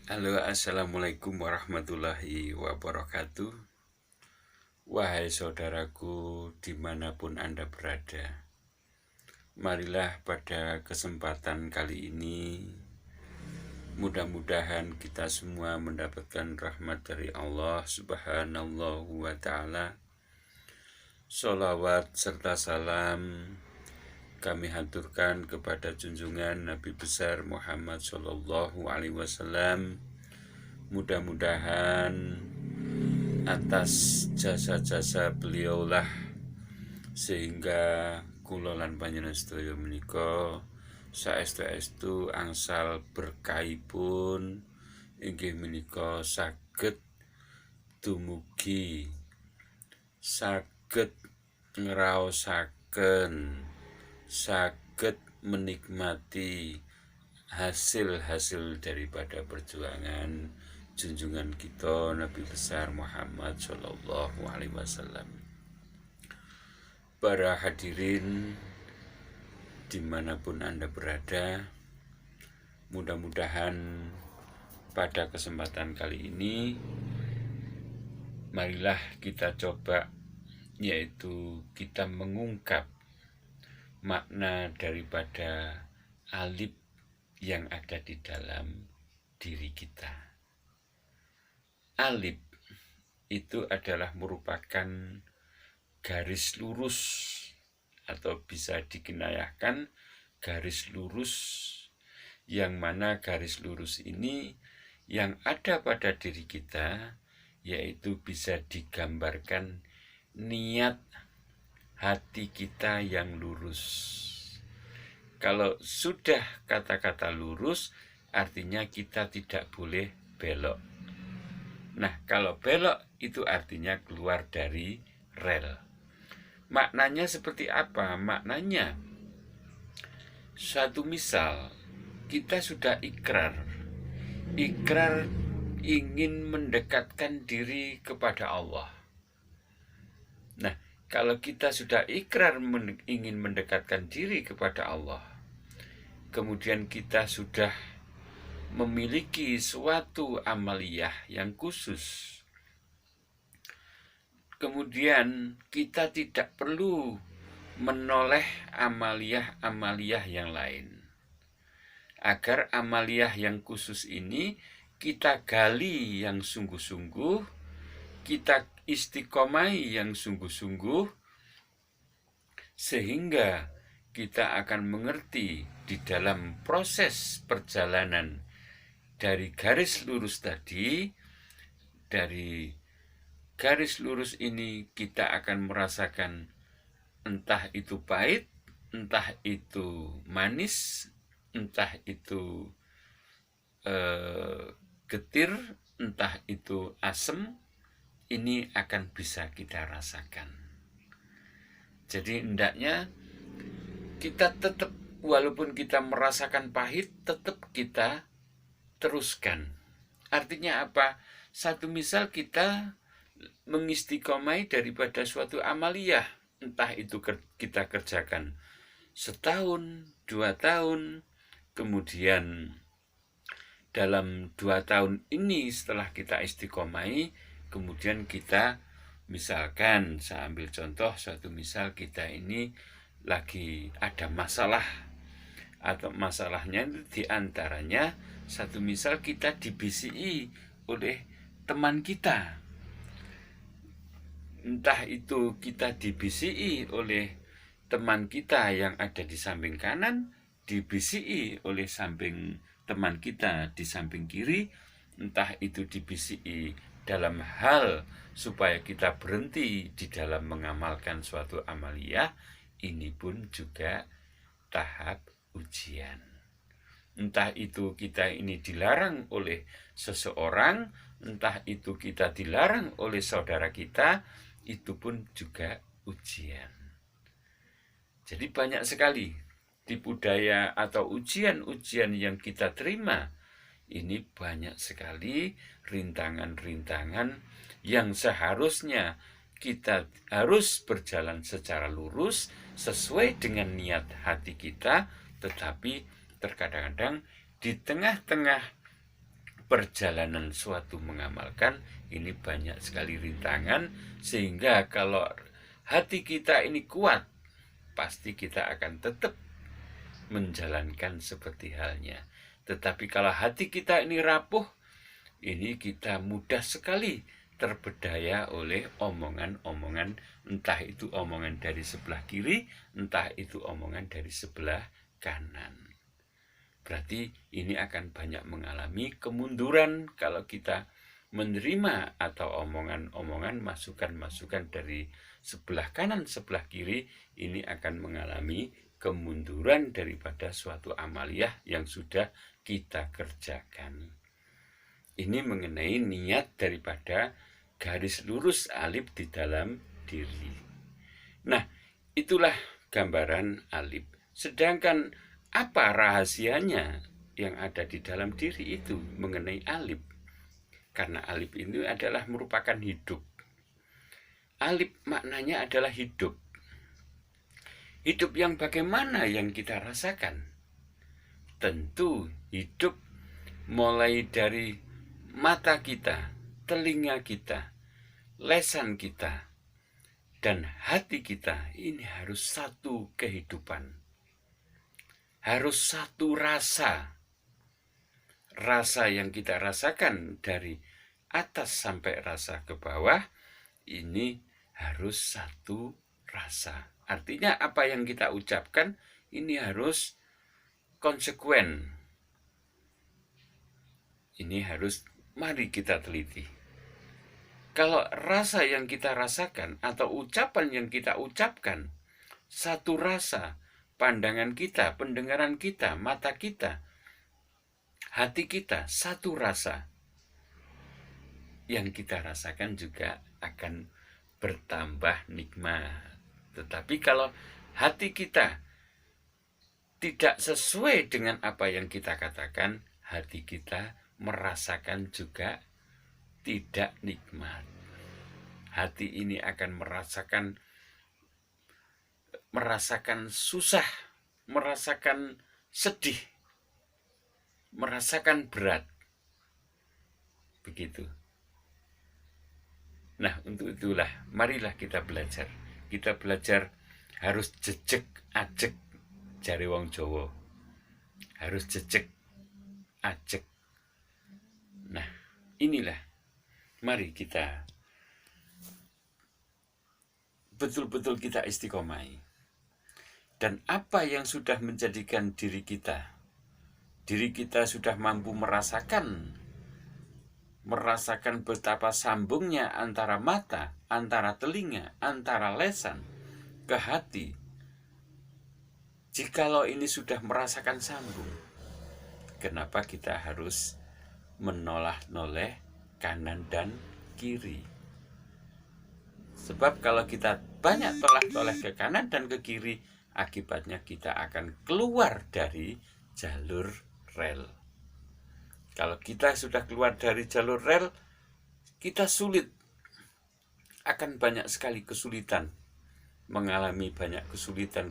Halo, assalamualaikum warahmatullahi wabarakatuh. Wahai saudaraku, dimanapun Anda berada, marilah pada kesempatan kali ini, mudah-mudahan kita semua mendapatkan rahmat dari Allah Subhanahu wa Ta'ala. Sholawat serta salam kami haturkan kepada junjungan Nabi besar Muhammad Shallallahu Alaihi Wasallam. Mudah-mudahan atas jasa-jasa beliaulah sehingga kula lan panjenengan sedaya menika saestu-estu angsal berkahipun inggih menika saged dumugi saged ngraosaken saged menikmati hasil-hasil daripada perjuangan junjungan kita Nabi besar Muhammad Shallallahu Alaihi Wasallam. Para hadirin dimanapun Anda berada, mudah-mudahan pada kesempatan kali ini marilah kita coba, yaitu kita mengungkap makna daripada alif yang ada di dalam diri kita. Alif itu adalah merupakan garis lurus atau bisa dikenayahkan garis lurus, yang mana garis lurus ini yang ada pada diri kita, yaitu bisa digambarkan niat hati kita yang lurus. Kalau sudah kata-kata lurus, artinya kita tidak boleh belok. Nah, kalau belok itu artinya keluar dari rel. Maknanya seperti apa? Maknanya, suatu misal, kita sudah ikrar ingin mendekatkan diri kepada Allah. Nah, kalau kita sudah ikrar ingin mendekatkan diri kepada Allah, kemudian kita sudah memiliki suatu amaliyah yang khusus, kemudian kita tidak perlu menoleh amaliyah yang lain. Agar amaliyah yang khusus ini kita gali yang sungguh-sungguh, kita istiqomai yang sungguh-sungguh, sehingga kita akan mengerti di dalam proses perjalanan dari garis lurus tadi. Dari garis lurus ini kita akan merasakan entah itu pahit, entah itu manis, entah itu getir, entah itu asam. Ini akan bisa kita rasakan. Jadi hendaknya kita tetap, walaupun kita merasakan pahit, tetap kita teruskan. Artinya apa? Satu misal kita mengistiqomai daripada suatu amaliyah, entah itu kita kerjakan setahun, 2 tahun, kemudian dalam 2 tahun ini setelah kita istiqomai, kemudian kita misalkan, saya ambil contoh suatu misal, kita ini lagi ada masalah, atau masalahnya diantaranya satu misal kita dibisiki oleh teman kita. Entah itu kita dibisiki oleh teman kita yang ada di samping kanan, dibisiki oleh teman kita di samping kiri, entah itu dibisiki dalam hal supaya kita berhenti di dalam mengamalkan suatu amaliyah. Ini pun juga tahap ujian. Entah itu kita ini dilarang oleh seseorang, entah itu kita dilarang oleh saudara kita, itu pun juga ujian. Jadi banyak sekali tipu daya atau ujian-ujian yang kita terima. Ini banyak sekali rintangan-rintangan yang seharusnya kita harus berjalan secara lurus sesuai dengan niat hati kita, tetapi terkadang-kadang di tengah-tengah perjalanan suatu mengamalkan ini banyak sekali rintangan, sehingga kalau hati kita ini kuat, pasti kita akan tetap menjalankan seperti halnya. Tetapi kalau hati kita ini rapuh, ini kita mudah sekali terberdaya oleh omongan-omongan, entah itu omongan dari sebelah kiri, entah itu omongan dari sebelah kanan. Berarti ini akan banyak mengalami kemunduran kalau kita menerima atau omongan-omongan, masukan-masukan dari sebelah kanan, sebelah kiri, ini akan mengalami kemunduran daripada suatu amaliyah yang sudah kita kerjakan. Ini mengenai niat daripada garis lurus alif di dalam diri. Nah, itulah gambaran alif. Sedangkan apa rahasianya yang ada di dalam diri itu mengenai alif? Karena alif ini adalah merupakan hidup. Alif maknanya adalah hidup. Hidup yang bagaimana yang kita rasakan? Tentu hidup mulai dari mata kita, telinga kita, lesan kita, dan hati kita. Ini harus satu kehidupan. Harus satu rasa. Rasa yang kita rasakan dari atas sampai rasa ke bawah, ini harus satu rasa. Artinya apa yang kita ucapkan ini harus konsekuen. Ini harus, mari kita teliti. Kalau rasa yang kita rasakan atau ucapan yang kita ucapkan, satu rasa, pandangan kita, pendengaran kita, mata kita, hati kita, satu rasa, yang kita rasakan juga akan bertambah nikmat. Tetapi kalau hati kita tidak sesuai dengan apa yang kita katakan, hati kita merasakan juga tidak nikmat. Hati ini akan merasakan susah, merasakan sedih, merasakan berat. Begitu. Nah, untuk itulah marilah kita belajar. Kita belajar harus jejeg ajeg, jare wong Jawa. Harus jejeg ajeg. Nah, inilah, mari kita betul-betul kita istiqomai. Dan apa yang sudah menjadikan diri kita sudah mampu merasakan betapa sambungnya antara mata, antara telinga, antara lesan ke hati. Jikalau ini sudah merasakan sambung, kenapa kita harus menoleh-noleh kanan dan kiri? Sebab kalau kita banyak toleh-toleh ke kanan dan ke kiri, akibatnya kita akan keluar dari jalur rel. Kalau kita sudah keluar dari jalur rel, kita sulit, akan banyak sekali kesulitan, mengalami banyak kesulitan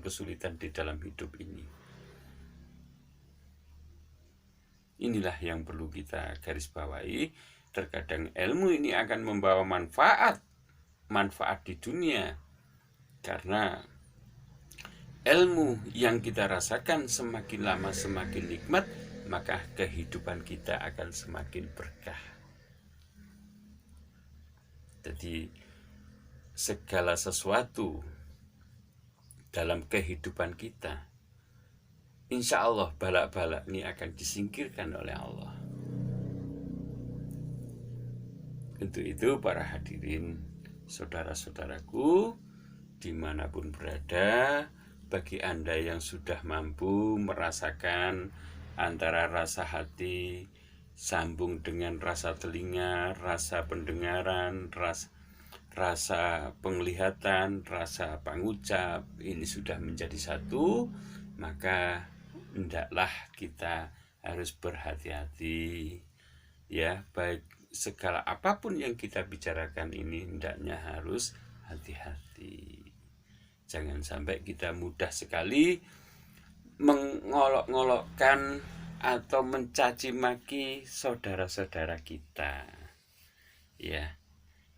di dalam hidup ini. Inilah yang perlu kita garis bawahi. Terkadang ilmu ini akan membawa manfaat di dunia, karena ilmu yang kita rasakan semakin lama semakin nikmat, maka kehidupan kita akan semakin berkah. Jadi segala sesuatu dalam kehidupan kita, insya Allah balak-balak ini akan disingkirkan oleh Allah. Untuk itu para hadirin, saudara-saudaraku, dimanapun berada, bagi Anda yang sudah mampu merasakan antara rasa hati sambung dengan rasa telinga, rasa pendengaran, rasa penglihatan, rasa pengucap, ini sudah menjadi satu, maka hendaklah kita harus berhati-hati, ya, baik segala apapun yang kita bicarakan ini hendaknya harus hati-hati. Jangan sampai kita mudah sekali mengolok-ngolokkan atau mencaci maki saudara-saudara kita. Ya,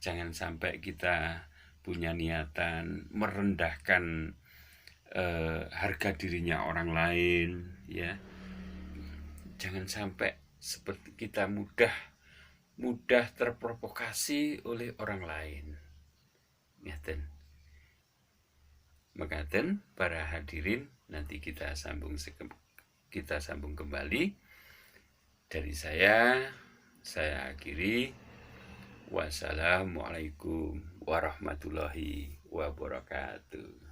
jangan sampai kita punya niatan merendahkan harga dirinya orang lain, ya. Jangan sampai seperti kita mudah terprovokasi oleh orang lain. Ngaten. Mekaten para hadirin, nanti kita sambung kembali. Dari saya akhiri. Wassalamualaikum warahmatullahi wabarakatuh.